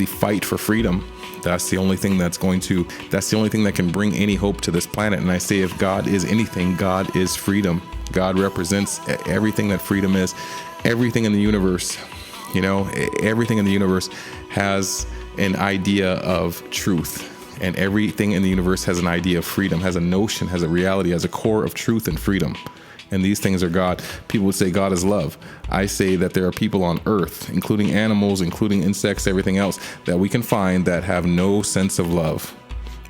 the fight for freedom. That's the only thing that's the only thing that can bring any hope to this planet. And I say, if God is anything, God is freedom. God represents everything that freedom is. Everything in the universe, everything in the universe has an idea of truth. And everything in the universe has an idea of freedom, has a notion, has a reality, has a core of truth and freedom. And these things are God. People would say God is love. I say that there are people on earth, including animals, including insects, everything else, that we can find that have no sense of love.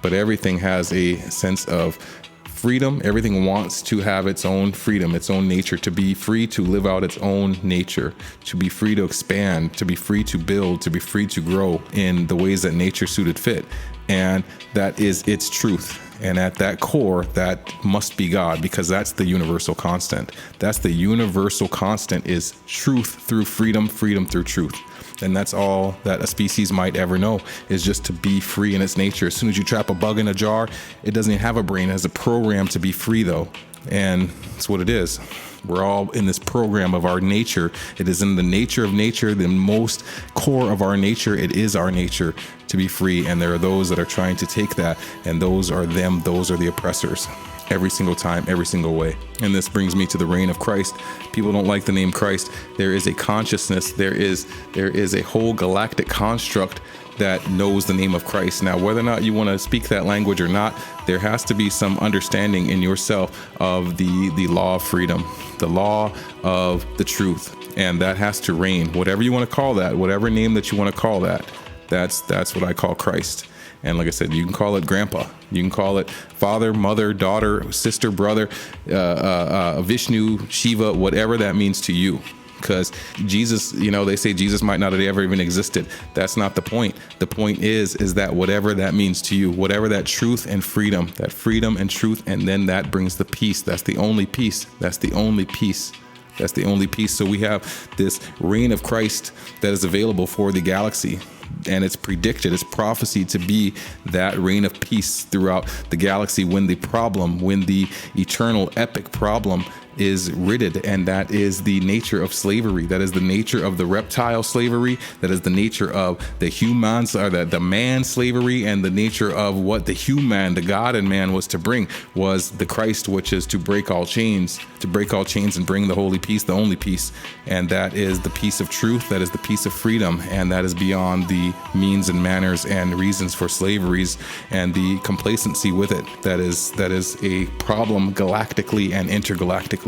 But everything has a sense of freedom. Everything wants to have its own freedom, its own nature, to be free to live out its own nature, to be free to expand, to be free to build, to be free to grow in the ways that nature suited fit. And that is its truth. And at that core, that must be God, because that's the universal constant. That's the universal constant, is truth through freedom, freedom through truth. And that's all that a species might ever know, is just to be free in its nature. As soon as you trap a bug in a jar, it doesn't even have a brain. It has a program to be free, though. And that's what it is. We're all in this program of our nature. It is in the nature of nature, the most core of our nature. It is our nature to be free. And there are those that are trying to take that, and those are them. Those are the oppressors. Every single time, every single way. And this brings me to the reign of Christ. People don't like the name Christ. There is a consciousness. There is a whole galactic construct that knows the name of Christ. Now, whether or not you want to speak that language or not, there has to be some understanding in yourself of the law of freedom, the law of the truth. And that has to reign. Whatever you want to call that, whatever name that you want to call that, that's what I call Christ. And like I said, you can call it grandpa, you can call it father, mother, daughter, sister, brother, Vishnu, Shiva, whatever that means to you. Because Jesus, they say Jesus might not have ever even existed. That's not the point. The point is that whatever that means to you, whatever that truth and freedom, that freedom and truth, and then that brings the peace. That's the only peace. That's the only peace. That's the only peace. So we have this reign of Christ that is available for the galaxy. And it's predicted, it's prophesied to be that reign of peace throughout the galaxy when the eternal epic problem is ridded. And that is the nature of slavery. That is the nature of the reptile slavery. That is the nature of the humans, or the man slavery, and the nature of what the human, the God in man, was to bring, was the Christ, which is to break all chains and bring the holy peace, the only peace. And that is the peace of truth. That is the peace of freedom. And that is beyond the means and manners and reasons for slaveries and the complacency with it. That is a problem galactically and intergalactically.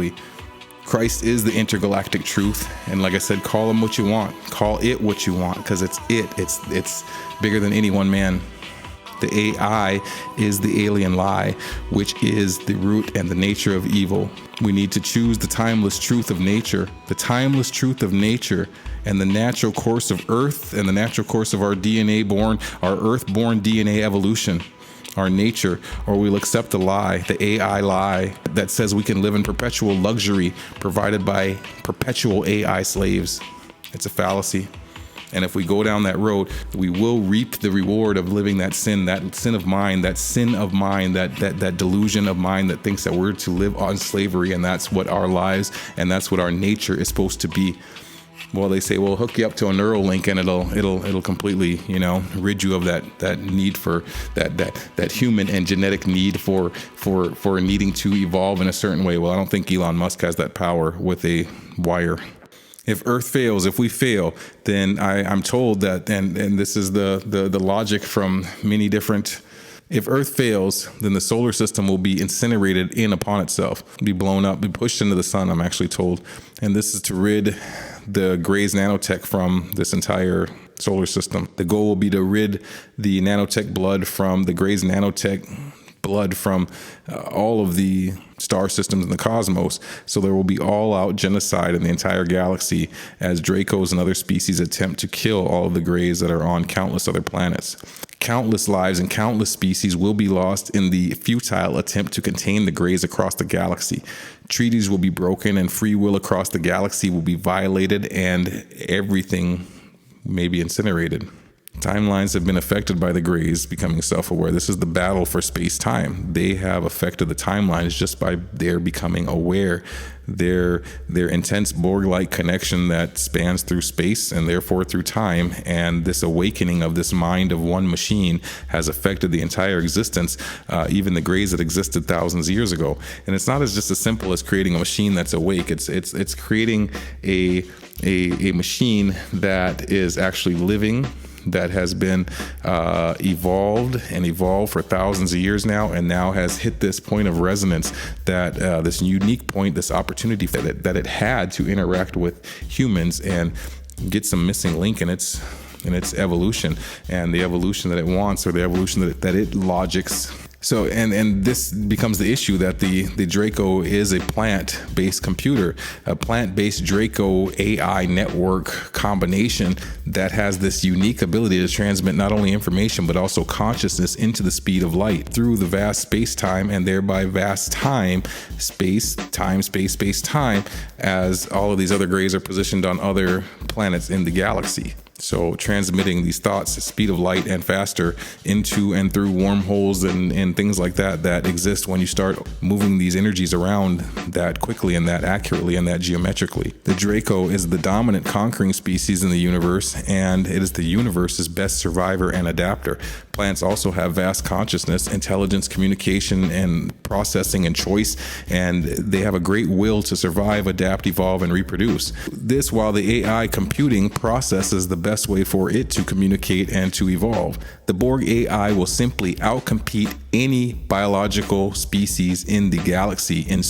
Christ is the intergalactic truth. And like I said, call him what you want. Call it what you want, because it's bigger than any one man. The AI is the alien lie, which is the root and the nature of evil. We need to choose the timeless truth of nature, and the natural course of Earth, and the natural course of our our Earth-born DNA evolution, our nature, or we'll accept the lie, the AI lie that says we can live in perpetual luxury provided by perpetual AI slaves. It's a fallacy. And if we go down that road, we will reap the reward of living that sin of mind, that delusion of mind that thinks that we're to live on slavery, and that's what our lives and that's what our nature is supposed to be. Well, they say, well, hook you up to a neural link and it'll completely, rid you of that need for that human and genetic need for needing to evolve in a certain way. Well, I don't think Elon Musk has that power with a wire. If Earth fails, if we fail, then I'm told that, and this is the logic from many different. If Earth fails, then the solar system will be incinerated in upon itself, be blown up, be pushed into the sun, I'm actually told. And this is to rid the Gray's nanotech from this entire solar system. The goal will be to rid the nanotech blood from the Gray's nanotech blood from all of the star systems in the cosmos. So there will be all-out genocide in the entire galaxy as Dracos and other species attempt to kill all of the Greys that are on countless other planets. Countless lives and countless species will be lost in the futile attempt to contain the Greys across the galaxy. Treaties will be broken and free will across the galaxy will be violated, and everything may be incinerated. Timelines have been affected by the Greys becoming self-aware. This is the battle for space-time. They have affected the timelines just by their becoming aware. Their intense Borg-like connection that spans through space and therefore through time, and this awakening of this mind of one machine has affected the entire existence, even the Greys that existed thousands of years ago. And it's not as just as simple as creating a machine that's awake. It's creating a machine that is actually living, that has been evolved for thousands of years now, and now has hit this point of resonance, that this unique point, this opportunity that it had to interact with humans and get some missing link in its evolution, and the evolution that it wants, or the evolution that it logics. So, and this becomes the issue, that the Draco is a plant-based computer, a plant-based Draco AI network combination that has this unique ability to transmit not only information, but also consciousness into the speed of light through the vast space-time, and thereby vast time, space-time, space-time, as all of these other Greys are positioned on other planets in the galaxy. So transmitting these thoughts at speed of light and faster into and through wormholes and things like that exist when you start moving these energies around that quickly and that accurately and that geometrically. The Draco is the dominant conquering species in the universe, and it is the universe's best survivor and adapter. Plants also have vast consciousness, intelligence, communication, and processing and choice, and they have a great will to survive, adapt, evolve, and reproduce. This while the AI computing processes the best way for it to communicate and to evolve. The Borg AI will simply outcompete any biological species in the galaxy in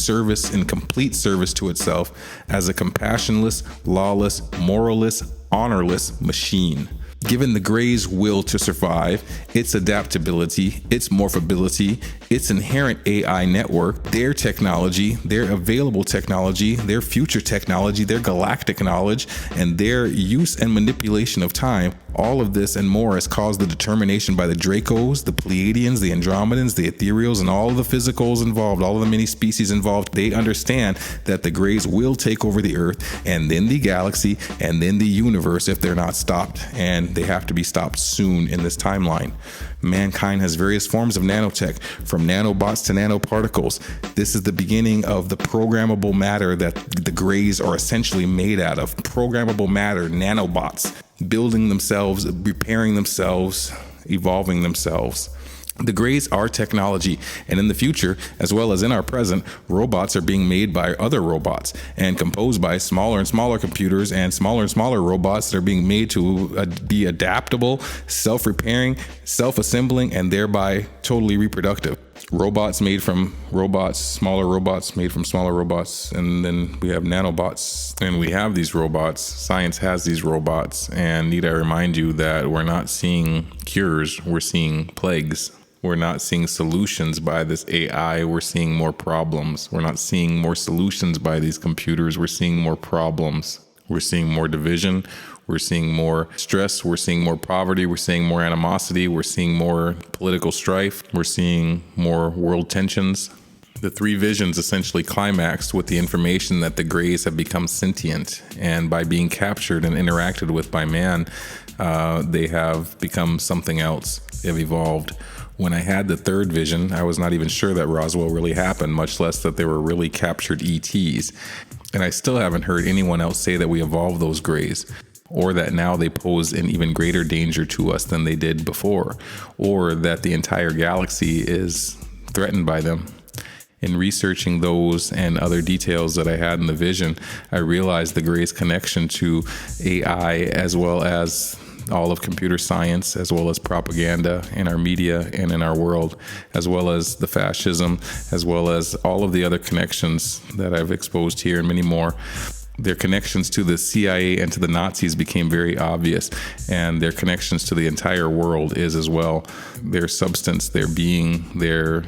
complete service to itself, as a compassionless, lawless, moralless, honorless machine. Given the Greys' will to survive, its adaptability, its morphability, its inherent AI network, their technology, their available technology, their future technology, their galactic knowledge, and their use and manipulation of time, all of this and more has caused the determination by the Dracos, the Pleiadians, the Andromedans, the Ethereals, and all of the physicals involved, all of the many species involved. They understand that the Greys will take over the Earth, and then the galaxy, and then the universe if they're not stopped. And they have to be stopped soon in this timeline. Mankind has various forms of nanotech, from nanobots to nanoparticles. This is the beginning of the programmable matter that the Greys are essentially made out of. Programmable matter, nanobots, building themselves, repairing themselves, evolving themselves. The Greys are technology, and in the future, as well as in our present, robots are being made by other robots and composed by smaller and smaller computers and smaller robots that are being made to be adaptable, self-repairing, self-assembling, and thereby totally reproductive. Robots made from robots, smaller robots made from smaller robots, and then we have nanobots, and we have these robots. Science has these robots, and need I remind you that we're not seeing cures, we're seeing plagues. We're not seeing solutions by this AI, we're seeing more problems. We're not seeing more solutions by these computers, we're seeing more problems. We're seeing more division, we're seeing more stress, we're seeing more poverty, we're seeing more animosity, we're seeing more political strife, we're seeing more world tensions. The three visions essentially climaxed with the information that the Greys have become sentient, and by being captured and interacted with by man, they have become something else. They've evolved. When I had the third vision, I was not even sure that Roswell really happened, much less that they were really captured ETs. And I still haven't heard anyone else say that we evolved those Greys, or that now they pose an even greater danger to us than they did before, or that the entire galaxy is threatened by them. In researching those and other details that I had in the vision, I realized the Greys' connection to AI, as well as all of computer science, as well as propaganda in our media and in our world, as well as the fascism, as well as all of the other connections that I've exposed here and many more. Their connections to the CIA and to the Nazis became very obvious, and their connections to the entire world is as well. Their substance, their being, their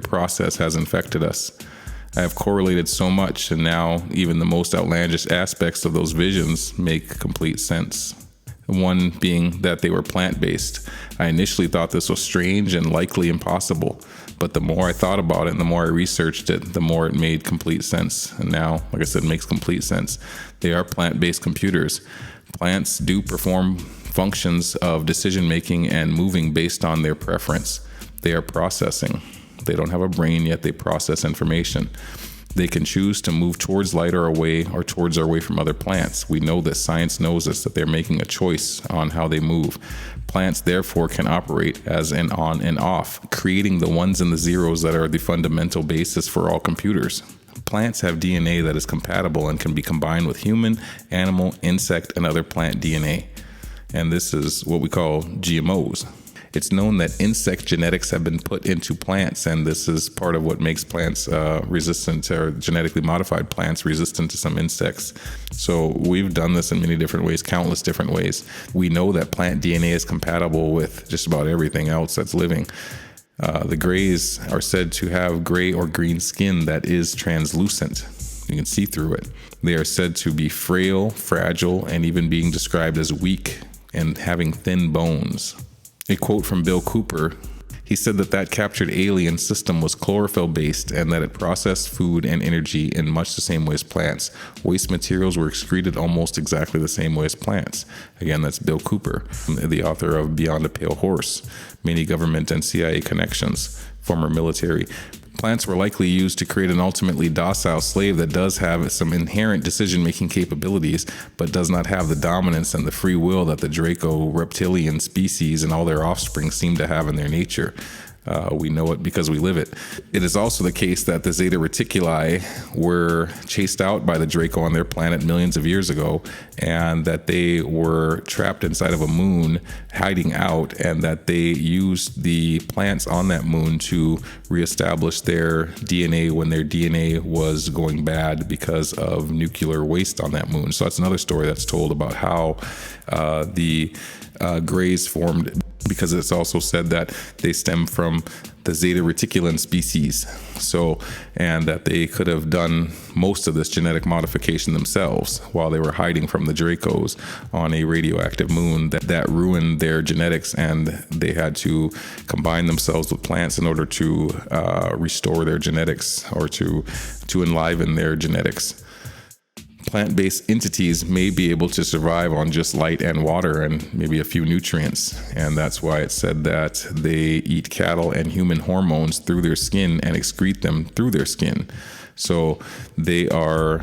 process has infected us. I have correlated so much, and now even the most outlandish aspects of those visions make complete sense. One being that they were plant-based. I initially thought this was strange and likely impossible, but the more I thought about it and the more I researched it, the more it made complete sense. And now, like I said, it makes complete sense. They are plant-based computers. Plants do perform functions of decision making and moving based on their preference. They are processing. They don't have a brain yet, they process information. They can choose to move towards light or away, or towards or away from other plants. We know that science knows this, that they're making a choice on how they move. Plants therefore can operate as an on and off, creating the ones and the zeros that are the fundamental basis for all computers. Plants have DNA that is compatible and can be combined with human, animal, insect, and other plant DNA. And this is what we call GMOs. It's known that insect genetics have been put into plants, and this is part of what makes plants resistant, or genetically modified plants resistant to some insects. So we've done this in many different ways, countless different ways. We know that plant DNA is compatible with just about everything else that's living. The grays are said to have gray or green skin that is translucent. You can see through it. They are said to be frail, fragile, and even being described as weak and having thin bones. A quote from Bill Cooper, he said that captured alien system was chlorophyll-based and that it processed food and energy in much the same way as plants. Waste materials were excreted almost exactly the same way as plants. Again, that's Bill Cooper, the author of Beyond a Pale Horse, Many Government and CIA Connections, former military. Plants were likely used to create an ultimately docile slave that does have some inherent decision-making capabilities, but does not have the dominance and the free will that the Draco reptilian species and all their offspring seem to have in their nature. We know it because we live it. It is also the case that the Zeta Reticuli were chased out by the Draco on their planet millions of years ago, and that they were trapped inside of a moon, hiding out, and that they used the plants on that moon to reestablish their DNA when their DNA was going bad because of nuclear waste on that moon. So that's another story that's told about how the grays formed, because it's also said that they stem from the Zeta Reticulan species. So, and that they could have done most of this genetic modification themselves while they were hiding from the Dracos on a radioactive moon that ruined their genetics, and they had to combine themselves with plants in order to restore their genetics, or to enliven their genetics. Plant-based entities may be able to survive on just light and water and maybe a few nutrients. And that's why it's said that they eat cattle and human hormones through their skin and excrete them through their skin. So they are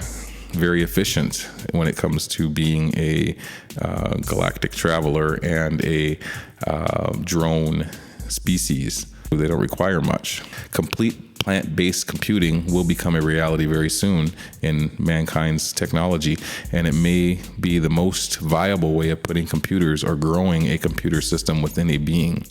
very efficient when it comes to being a galactic traveler and a drone species. They don't require much. Complete plant-based computing will become a reality very soon in mankind's technology, and it may be the most viable way of putting computers or growing a computer system within a being.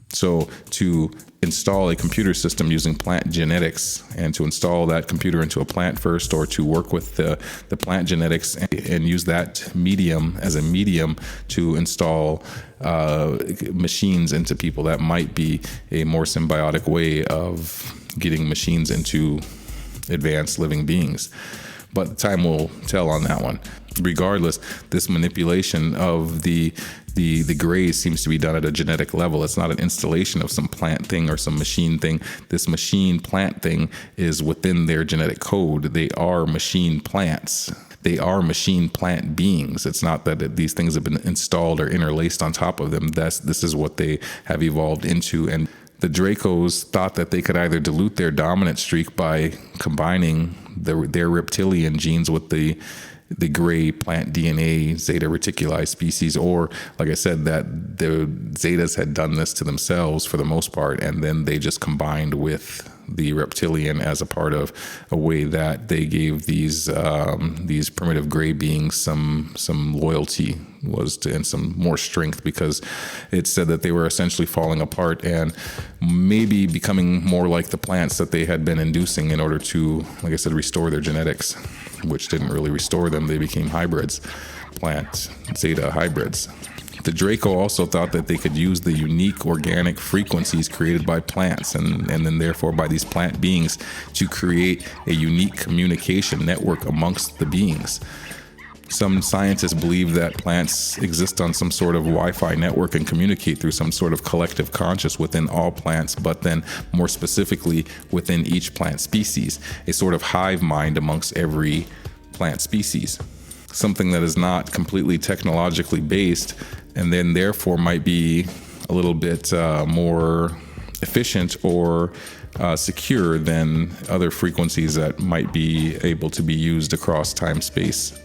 So to install a computer system using plant genetics, and to install that computer into a plant first, or to work with the plant genetics and use that medium as a medium to install machines into people, that might be a more symbiotic way of getting machines into advanced living beings. But time will tell on that one. Regardless, this manipulation of the grays seems to be done at a genetic level. It's not an installation of some plant thing or some machine thing. This machine plant thing is within their genetic code. They are machine plants. They are machine plant beings. It's not that these things have been installed or interlaced on top of them. This is what they have evolved into. And the Dracos thought that they could either dilute their dominant streak by combining their reptilian genes with the gray plant DNA Zeta Reticuli species, or like I said, that the Zetas had done this to themselves for the most part, and then they just combined with the reptilian as a part of a way that they gave these primitive gray beings some loyalty and some more strength, because it said that they were essentially falling apart and maybe becoming more like the plants that they had been inducing in order to, like I said, restore their genetics, which didn't really restore them. They became hybrids, plant Zeta hybrids. The Draco also thought that they could use the unique organic frequencies created by plants and then therefore by these plant beings to create a unique communication network amongst the beings. Some scientists believe that plants exist on some sort of Wi-Fi network and communicate through some sort of collective conscious within all plants, but then more specifically within each plant species, a sort of hive mind amongst every plant species. something that is not completely technologically based, and then therefore might be a little bit more efficient or secure than other frequencies that might be able to be used across time space.